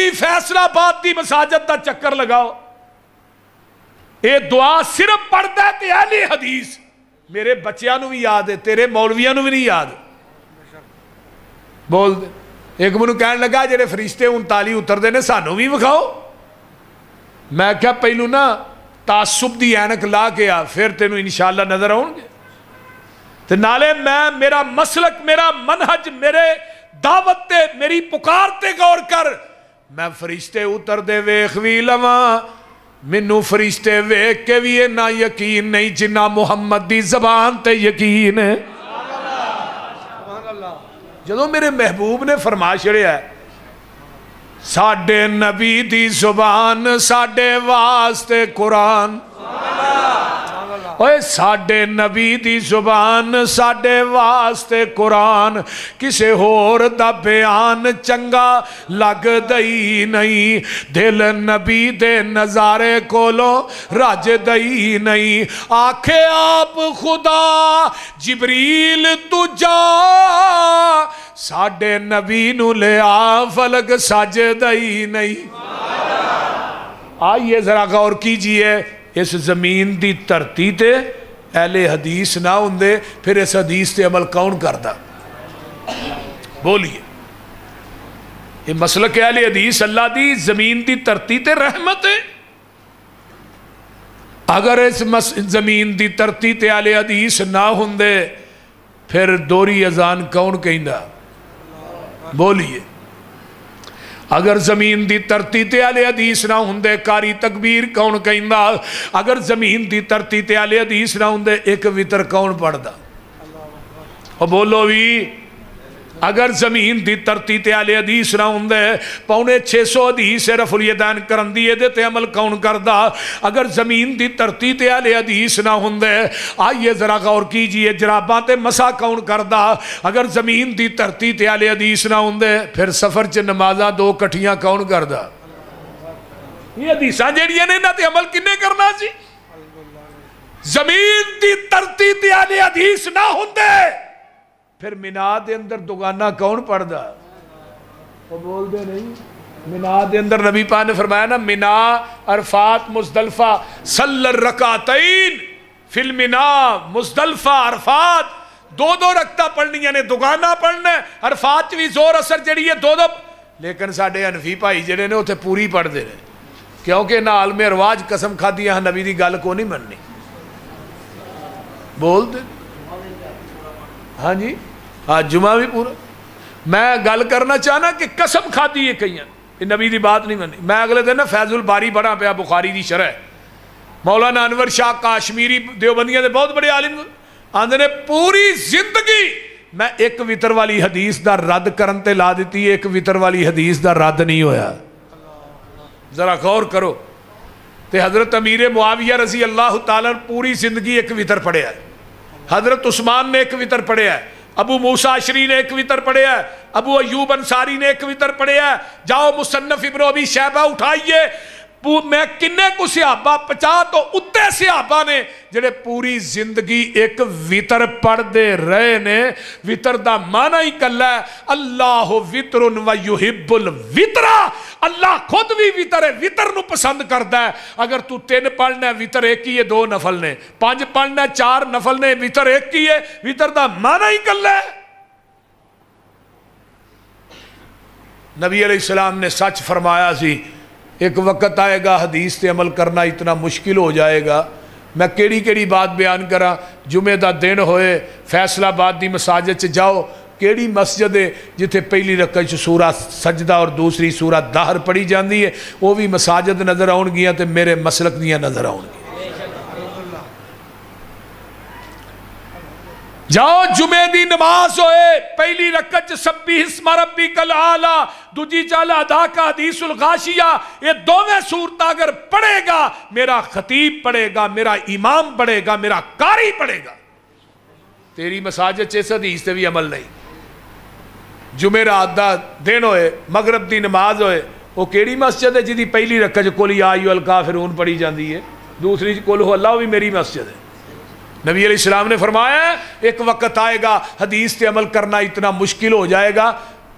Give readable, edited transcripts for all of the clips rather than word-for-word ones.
بھی فیصلہ آباد دی مساجد دا چکر لگاؤ، اے دعا صرف پڑھتا ہے تے اہل حدیث، میرے بچیاں نو بھی یاد ہے، تیرے مولویاں نو بھی نہیں یاد، بول دے۔ ایک منو کہنے لگا جڑے فرشتے 39 اتر دے نے سانو بھی وکھاؤ، میں کہا پہلو نا تعصب دی اینک لا کے آ، پھر تینو انشاءاللہ نظر آؤں گے۔ تو نالے میں میرا مسلک، میرا منہج، میرے دعوت تے میری پکار تے غور کر، میں فرشتے اتر دے ویخ وی لواں، منو فرشتے ویخ کے بھی نہ یقین نہیں جنہ محمد دی زبان تے یقین ہے۔ جدو میرے محبوب نے فرما چھڑیا ہے ساڈے نبی دی زبان ساڈے واسطے قرآن، اوے ساڈے نبی دی زبان ساڈے واسطے قرآن، کسے ہور دا بیان چنگا لگ دئی نہیں، دل نبی دے نظارے کولو رج دئی نہیں، آکھے آپ خدا جبریل تو جا، ساڈے نبی نو لے آ فلک سج دئی نہیں۔ آئیے ذرا غور کیجئے، اس زمین دی دھرتی تے اہل حدیث نہ ہوندے پھر اس حدیث تے عمل کون کردا؟ بولیے، یہ مسلک اہل حدیث اللہ دی زمین دی دھرتی تے رحمت ہے۔ اگر اس زمین دی دھرتی تے اہل حدیث نہ ہوندے پھر دوری اذان کون کہندا؟ بولیے، اگر زمین دی دھرتی تے اہل حدیث نہ ہوندے کاری تکبیر کون کہندا؟ اگر زمین دی دھرتی تے اہل حدیث نہ ہوندے ایک وتر کون پڑھدا؟ اور بولو بھی، اگر زمین دی دھرتی تے اہل حدیث نہ ہوندے 650 حدیث رفع الیدین کرن دی دے تے عمل کون کردا؟ اگر زمین دی دھرتی تے اہل حدیث نہ ہوندے آئیے ذرا غور کیجئے جراباں تے مسا کون کردا؟ اگر زمین دی دھرتی تے اہل حدیث نہ ہوندے پھر سفر چ نمازاں 2 کٹھیاں کون کردا؟ یہ حدیثاں جیڑیاں نے انہاں تے عمل کنے کرنا سی؟ زمین دی دھرتی تے اہل حدیث نہ ہوندے پھر مینا دے اندر دگانہ کون پڑھدا؟ وہ بول دے نہیں، مینا دے اندر نبی پاک نے فرمایا نا مینا عرفات مزدلفہ صلی الرکعتین فی المینا، مزدلفہ عرفات 2 رکعتاں پڑھنیاں نے، دگانہ پڑھنا ہے، عرفات بھی زور اثر جڑی ہے 2 لیکن ساڑھے حنفی بھائی جڑے نے ہوتے پوری پڑھ دے رہے کیونکہ نہ عالم رواج قسم کھا دیا نبی دی گل کو نہیں مننی، بول دے ہاں جی ہاں جمعہ بھی پورا۔ میں گل کرنا چاہنا کہ قسم کھا دی کئی ہیں نبی دی بات نہیں منی۔ میں اگلے دن فیض الباری پڑھا پیا بخاری دی شرح، مولانا انور شاہ کاشمیری دیوبندیاں دے بہت بڑے عالم آندے نے پوری زندگی میں ایک وتر والی حدیث دا رد کرن تے لا دیتی، ایک وتر والی حدیث دا رد نہیں ہویا۔ ذرا غور کرو، تے حضرت امیر معاویہ رضی اللہ تعالیٰ پوری زندگی ایک وتر پڑھے ہے، حضرت عثمان نے ایک وتر پڑھے ہے، ابو موسیٰ اشری نے ایک وتر پڑھے ہے، ابو ایوب انصاری نے ایک وتر پڑھے ہے۔ جاؤ مصنف ابن ابی شیبہ اٹھائیے، میں کنے کو صحابہ 50 تو اتے صحابہ نے جڑے پوری زندگی ایک وتر پڑھ دے رہے نے۔ وتر دا معنی ہی کلا ہے اللہ وتر و یحب الوتر، اللہ خود بھی وتر ہے، وتر نو پسند کرتا ہے۔ اگر تو 3 پڑھنا ہے وتر ایک ہی ہے، 2 نفل نے، 5 پڑھنا ہے 4 نفل نے، وتر ایک ہی ہے، وتر دا معنی ہی کلا ہے۔ نبی علیہ السلام نے سچ فرمایا سی، ایک وقت آئے گا حدیث تے عمل کرنا اتنا مشکل ہو جائے گا۔ میں کیڑی بات بیان کرا، جمعہ دا دن ہوئے فیصل آباد دی مساجد چ جاؤ، کیڑی مسجد ہے جتھے پہلی رکعت سورہ سجدہ اور دوسری سورہ دہر پڑھی جاندی ہے، وہ بھی مساجد نظر آؤن گیاں تے میرے مسلک دیاں نظر آؤن گیاں۔ جاؤ جمعہ دی نماز ہوئے پہلی رکعت سبح اسم ربک الاعلی، دوجی چال ادا کا حدیث الغاشیہ، یہ دونوں صورت اگر پڑھے گا، میرا خطیب پڑھے گا، میرا امام پڑھے گا، میرا قاری پڑھے گا، تیری مساجد چیس حدیث تے بھی عمل نہیں۔ جمعہ رات دا دن ہوئے مغرب دی نماز ہوئے، وہ کیڑی مسجد ہے جی پہلی رکعت قل یا ایھا الکافرون پڑھی جاندی ہے، دوسری قل ھو اللہ بھی میری مسجد ہے۔ نبی علیہ السلام نے فرمایا ایک وقت آئے گا حدیث تے عمل کرنا اتنا مشکل ہو جائے گا،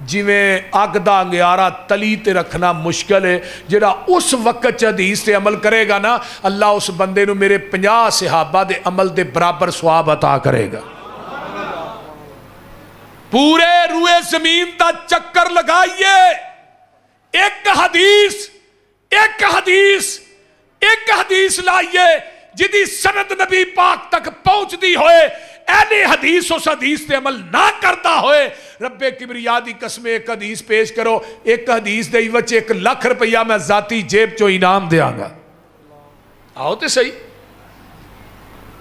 جی میں اگ دا انگیارہ تلی تے رکھنا مشکل ہے، جڑا اس وقت حدیث تے عمل کرے گا نا اللہ اس بندے نو میرے 50 صحابہ دے عمل دے برابر ثواب عطا کرے گا۔ پورے روئے زمین تا چکر لگائیے، ایک حدیث لائیے جدی سند نبی پاک تک پہنچ دی ہوئے، اہل حدیث اس حدیث تے عمل نہ کرتا ہوئے، رب کبریا دی قسم ایک حدیث پیش کرو، ایک حدیث دے وچ 1 لاکھ روپیہ میں ذاتی جیب چو انعام دیاں گا۔ آؤ تے صحیح،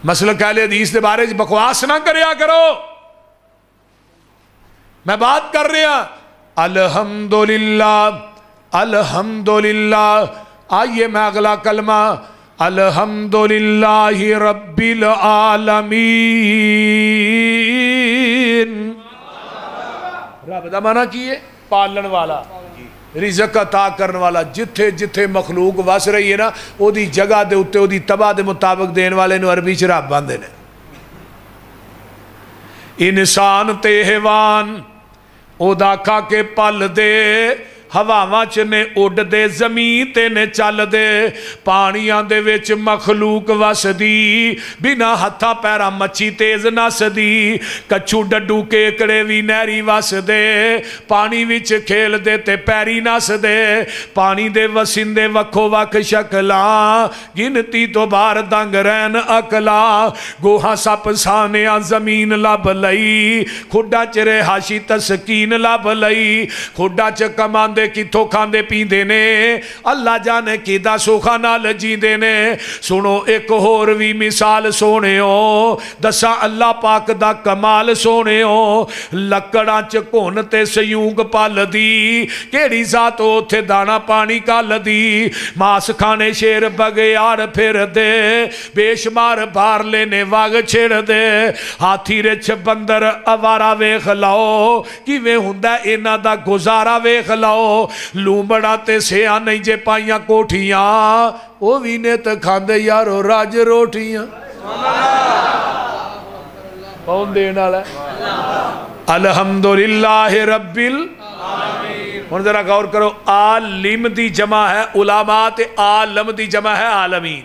مسلک اہل حدیث دے بارے بکواس نہ کریا کرو۔ میں بات کر رہا الحمدللہ الحمدللہ، آئیے میں اگلا کلمہ الحمدللہ رب العالمین۔ رب دا معنی کی ہے؟ پالن والا، رزق عطا کرنے والا۔ جتھے جتھے مخلوق وس رہی ہے نا او دی جگہ دے اتے او دی تباہ دے مطابق دین والے نو عربی چ رب باندے نے۔ انسان تے حیوان او دا کھا کے پل دے، ہواواں چ نے اڈ دے، زمین تے نے چل دے، پانیاں دے وچ مخلوق وس دی، بنا ہتھا پیرا مچھی تیز نس دی، کچھو ڈڈو کیکڑے وی نہری وس دے، پانی وچ کھیل دے تے پیری نس دے، پانی دے وسندے وکھو وکھ شکلاں، گنتی تو بار دنگ رین اکلا، گوہاں سپ سانیاں زمین لب لئی، کھڈا چ رہاشی تسکین لب لئی، کھڈا چ کمان کتھوں کھاندے پیندے نے، اللہ جانے کی دا سوکھا نال جیندے نے۔ سنو ایک اور وی مثال سونے ہو، دسا اللہ پاک دا کمال سونے ہو، لکڑاں چکون تے سیونگ پال دی، کیڑی ذات اوتھے دانا پانی کال دی، ماس کھانے شیر بگیار پھر دے، بے شمار بار لینے واگ چھڑ دے، ہاتھی رچ بندر اوارا ویخ لاؤ، کیویں ہوندا اینا دا گزارا ویخ لاؤ، لومبڑا تے سیاں نہیں جے پائیاں کوٹھیاں، او وینے تے کھاندے یارو راج روٹیاں۔ کون دینا ہے؟ الحمدللہ رب العالمین۔ ہن ذرا غور کرو، عالم دی جمع ہے علماء تے عالم دی جمع ہے عالمین۔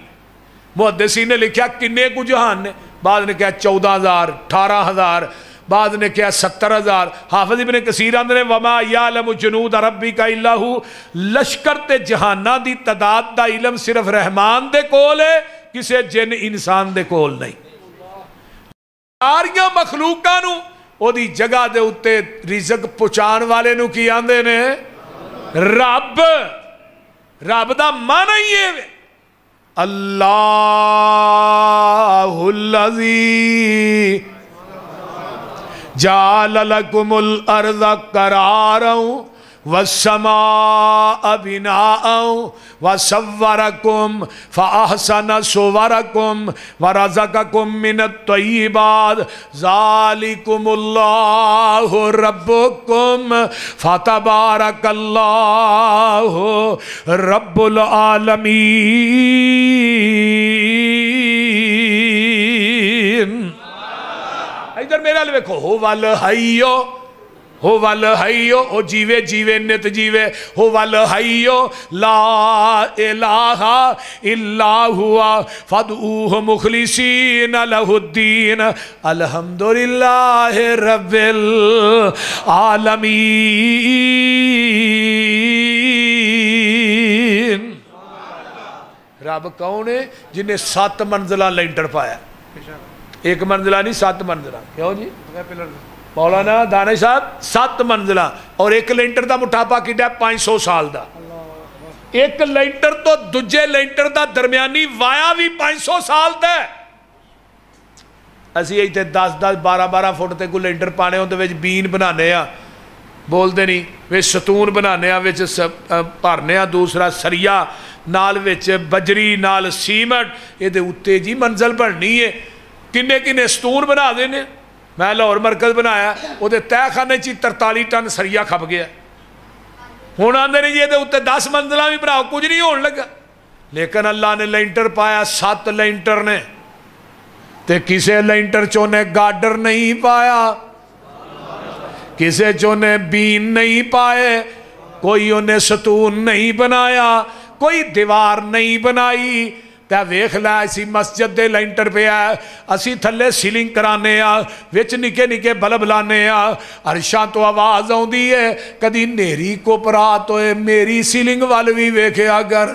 محدثین نے لکھیا کنے کو جہان نے، بعد نے کہا 14,000 18,000، بعد نے کہا 70,000۔ حافظ ابن کثیر اندر وما یعلم جنود ربک الا ہو، لشکر تے جہانہ دی تعداد دا علم صرف رحمان دے کول ہے، کسے جن انسان دے کول نہیں۔ ساریاں مخلوقاں نو او دی جگہ دے اتے رزق پہنچان والے نو کی آندے نے رب۔ رب دا معنی ہی ہے اللہ الذی جعل لکم الارض قرارا والسماء بناء وصورکم فاحسن صورکم ورزقکم من الطیبات ذالکم اللہ ربکم فتبارک اللہ رب العالمین۔ ادھر میرا لکھو ہو والحیو، ہو والحیو، او جیوے جیوے نت جیوے، ہو والحیو لا الہ الا ہوا فادعوہ مخلصین لہ الدین الحمدللہ رب العالمین۔ رب کون ہے؟ جنہیں 7 منزلہ لینٹر پایا، 1 منزلہ نہیں 7 منزلہ۔ کیوں جی؟ مولانا دانش صاحب 7 منزلہ، اور 1 لینٹر دا مٹھاپا کیڑا ہے 500 سال دا۔ 1 لینٹر تو دجے لینٹر دا درمیانی وایا بھی 500 سال دا ہے۔ اسی ایتے 10-10 12-12 فٹ تے کو لینٹر پانے ہوں تو ویچ بین بنانے ہیں، بول دے نہیں، ویچ ستون بنانے ہیں، ویچ پارنے ہیں، دوسرا سریا نال ویچ بجری نال سیمٹ، یہ دے اتے جی منزل بڑھنی ہے، کنے کنے ستون بنا دینے۔ میں لاہور مرکز بنایا، وہ دے تہ خانے چی 43 ٹن سریا کھپ گیا، ہون آندے نہیں یہ دے اتے 10 منزلہ بھی بناؤ، کچھ نہیں ہون لگا۔ لیکن اللہ نے لینٹر پایا 7 لینٹر نے، تے کسے لینٹر چونے گارڈر نہیں پایا، کسے چونے بین نہیں پائے، کوئی انہیں ستون نہیں بنایا، کوئی دیوار نہیں بنائی۔ تے ویکھ لے اسی مسجد دے لینٹر پہ آئے، اسی تھلے سیلنگ کرانے آ، وچ نکے نکے بلب لانے آ، عرشاں تو آواز آؤں دی ہے، کدی نیری کو پرات ہوئے میری سیلنگ والوی ویکھے اگر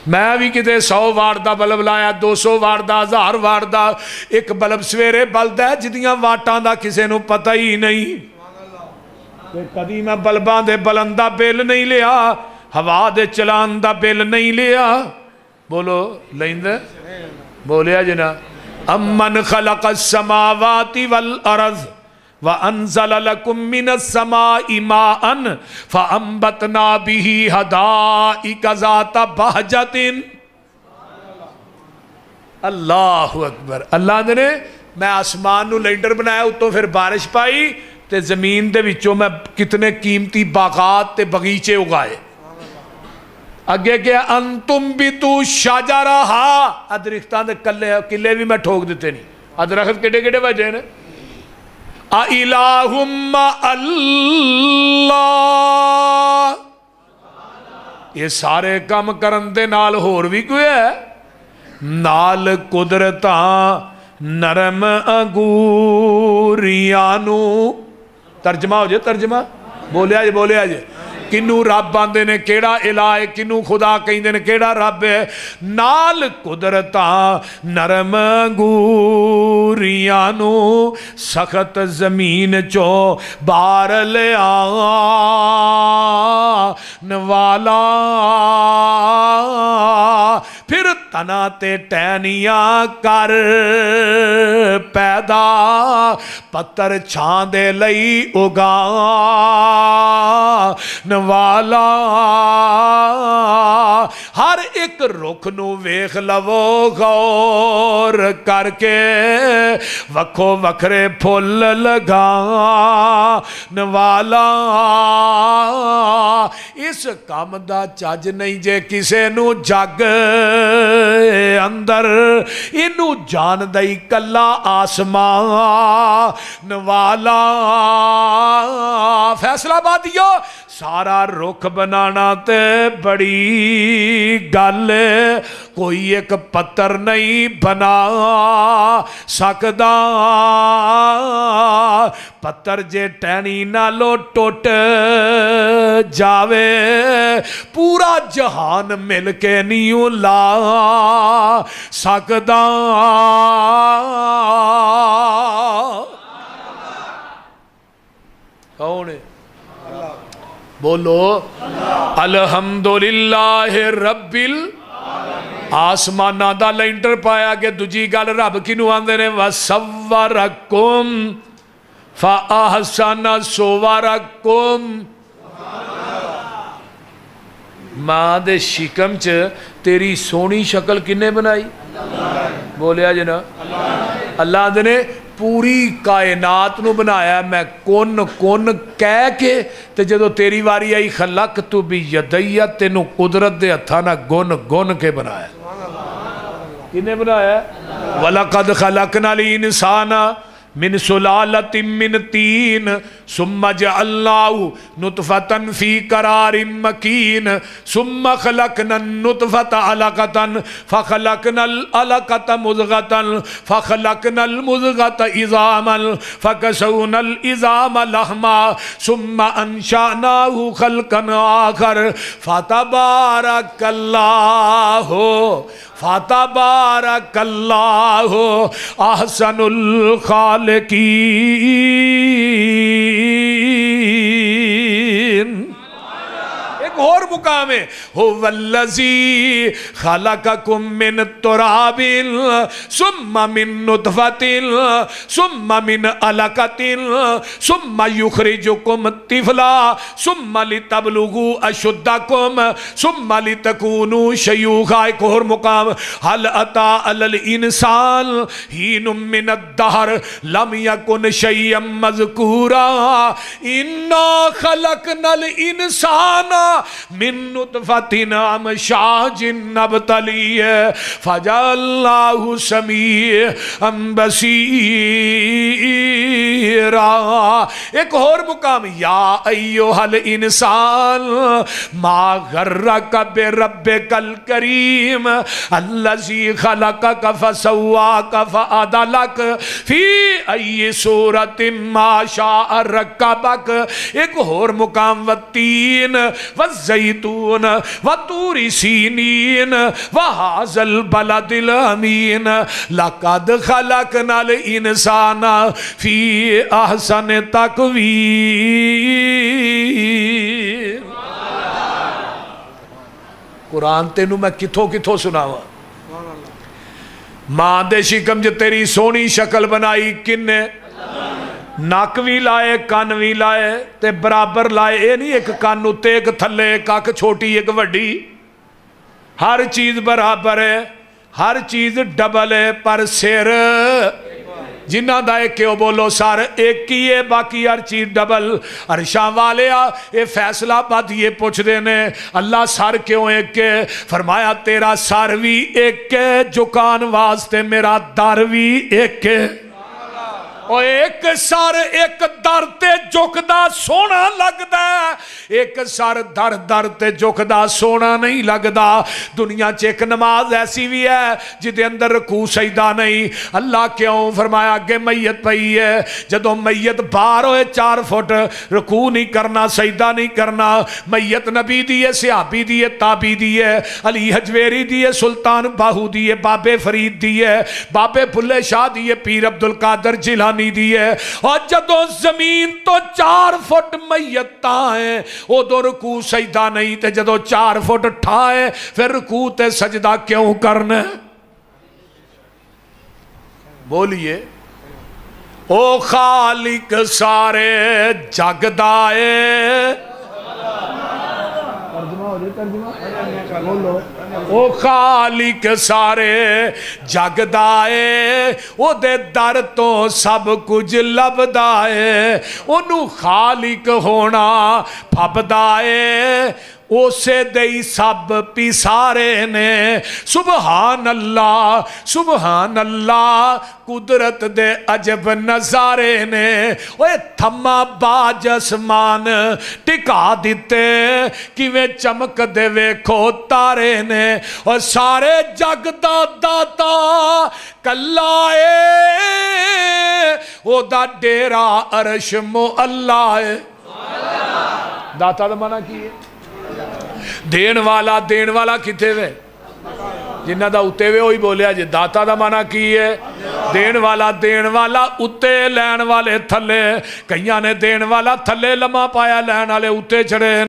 میں بھی کتے 100 واٹ دا بلب لایا، 200 واٹ دا، 1000 واٹ دا، ایک بلب سویرے بلد ہے جدیاں واٹاں دا کسے نو پتہ ہی نہیں، کدی میں بلباں دے بلندہ بل نہیں لیا، ہوا دے چلان دا بل نہیں لیا۔ بولو لائن دے بولیا جنا امن خلق السماوات والارض وانزل لکم من السماء ماء فانبتنا به حدائق ذات بہجت۔ اللہ اکبر۔ اللہ نے میں آسمان نو لینڈر بنایا، اتوں پھر بارش پائی تے زمین دے وچوں میں کتنے قیمتی باغات تے بغیچے اگائے۔ اگے کیا انتم بھی تو شجرہا، ادرختان دے کلے بھی میں ٹھوک دیتے نہیں، ادرخت کڑے کڑے وجہ نے اِلَٰهُمَّ اللہ، یہ سارے کام کرن دے نال ہور بھی کوئی ہے، نال قدرتاں نرم انگوریانو۔ ترجمہ ہو جائے، ترجمہ بولیا جے، بولیا جے، کنو رب آندے نے کیڑا الہ ہے، کنو خدا کہیں دے نے کیڑا رب ہے، نال قدرتاں نرم گوریانو سخت زمین چو بار لے آن والا، پھر تنا تے ٹینیاں کر پیدا، پتر چھان دے لئی اگان والا، ہر ایک رخ نو ویکھ لو غور کر کے، وکھو وکھرے پھول لگان والا، اس کام دا چاج نہیں جے کسے نو جگ اندر، انو جان دائی کلا آسمان والا، فیصلہ بادیو سارا رخ بنانا تے بڑی گل، کوئی ایک پتر نہیں بنا سکدا، پتر جے ٹینی نالو ٹوٹ جاوے، پورا جہان مل کے نیوں لا سکدا۔ کون ہے؟ بولو الحمدللہ رب آسمانہ دا لینٹر پایا کہ دجی گل رب کنو آندے نے وَصَوَّرَكُمْ فَأَحْسَنَ صُوَرَكُمْ، ماں دے شکم چ تیری سونی شکل کنے بنائی؟ بولیا جنا اللہ نے پوری کائنات نو بنایا، میں کون کون کہہ کے تے جدو تیری واری آئی خلقت بیدیہ، تینو قدرت دے ہتھانا گن گن کے بنایا۔ کنے بنایا؟ وَلَقَدْ خَلَقْنَا الْإِنسَانَ من سلالت من تین ثم جعلناه نطفة في قرار مكين ثم خلقنا النطفة علقة فخلقنا العلقة مضغة فخلقنا المضغة عظاما فكسونا العظام لحما ثم أنشأناه خلقا آخر فتبارك الله فتبارك الله أحسن الخالقين۔ ایک اور مقام ہے هو الذی خلقکم من تراب ثم من نطفة ثم من علقة ثم یخرجکم طفلا ثم لتبلغوا اشدکم ثم لتکونوا شیوخا۔ ایک اور مقام هل اتی علی الانسان حین من الدہر لم یکن شیئا مذکورا انا خلقنا الانسان من نطفۃ امشاج نبتلیہ فجعلناہ سمیعا بصیرا۔ ایک اور مقام یا ایھا الانسان ما غرک بربک الکریم الذی خلقک فسواک فعدلک فی ای صورت ما شاء رکبک۔ ایک اور مقام والتین والزیتون وطور سینین وہذا البلد الامین لقد خلقنا الانسان فی احسن تقویم۔ قرآن تینوں میں کتھوں کتھوں سناواں؟ ماں دے شکم جو تیری سونی شکل بنائی کن نے؟ ناک بھی لائے کان بھی لائے تے برابر لائے، اے نہیں ایک کان اتے ایک تھلے ایک اکھ چھوٹی ایک وڈی، ہر چیز برابر ہے، ہر چیز ڈبل ہے، پر سر جنہ دا ایک کیوں بولو سار ایک کی ہے، باقی ہر چیز ڈبل۔ عرشاں والے اے فیصلہ بات یہ پوچھ دینے اللہ سار کیوں ایک کے؟ فرمایا تیرا سار بھی ایک کے جکان واسطے میرا در بھی ایک کے، اور ایک سر ایک در تے جھکدا سونا لگدا ہے، ایک سر در تے جھکدا سونا نہیں لگدا۔ دنیا چ ایک نماز ایسی بھی ہے جدے اندر رکوع سجدہ نہیں۔ اللہ کیوں؟ فرمایا کہ میت پئی ہے، جدوں میت باہر ہوئے 4 فٹ رکوع نہیں کرنا سجدہ نہیں کرنا۔ میت نبی دی ہے، صحابی دی ہے، تابعی دی ہے، علی حجویری دی ہے، سلطان باہو دی ہے، بابے فرید دی ہے، بابے بھلے شاہ دی ہے، پیر عبدالقادر جیلانی دی ہے۔ اور جدوں زمین تو 4 فٹ میت تائیں او دو رکوع سجدہ نہیں تے جدوں 4 فٹ ٹھائیں پھر رکوع تے سجدہ کیوں کرنے؟ بولیے او خالق سارے جگ دائے، او خالق سارے جگ دائے، او دے در تو سب کچھ لب دائے، انہوں خالق ہونا پھب دائے، اسے دئی سب پیسارے نے۔ سبحان اللہ قدرت دے عجب نظارے نے، اوے تھما باج اسمان ٹکا دیتے کیویں چمک دے ویکھو تارے نے، اور سارے جگ دا داتا کلائے او دا ڈیرا عرش معلا ہے۔ داتا دا معنی کی ہے؟ دین والا کتے وے؟ جنہ دا اتے وے ہوئی بولیا جی۔ داتا دا معنی کی ہے؟ دین والا اتے لین والے تھلے، کئیاں نے دین والا تھلے لمحہ پایا لین والے اتے چڑھے۔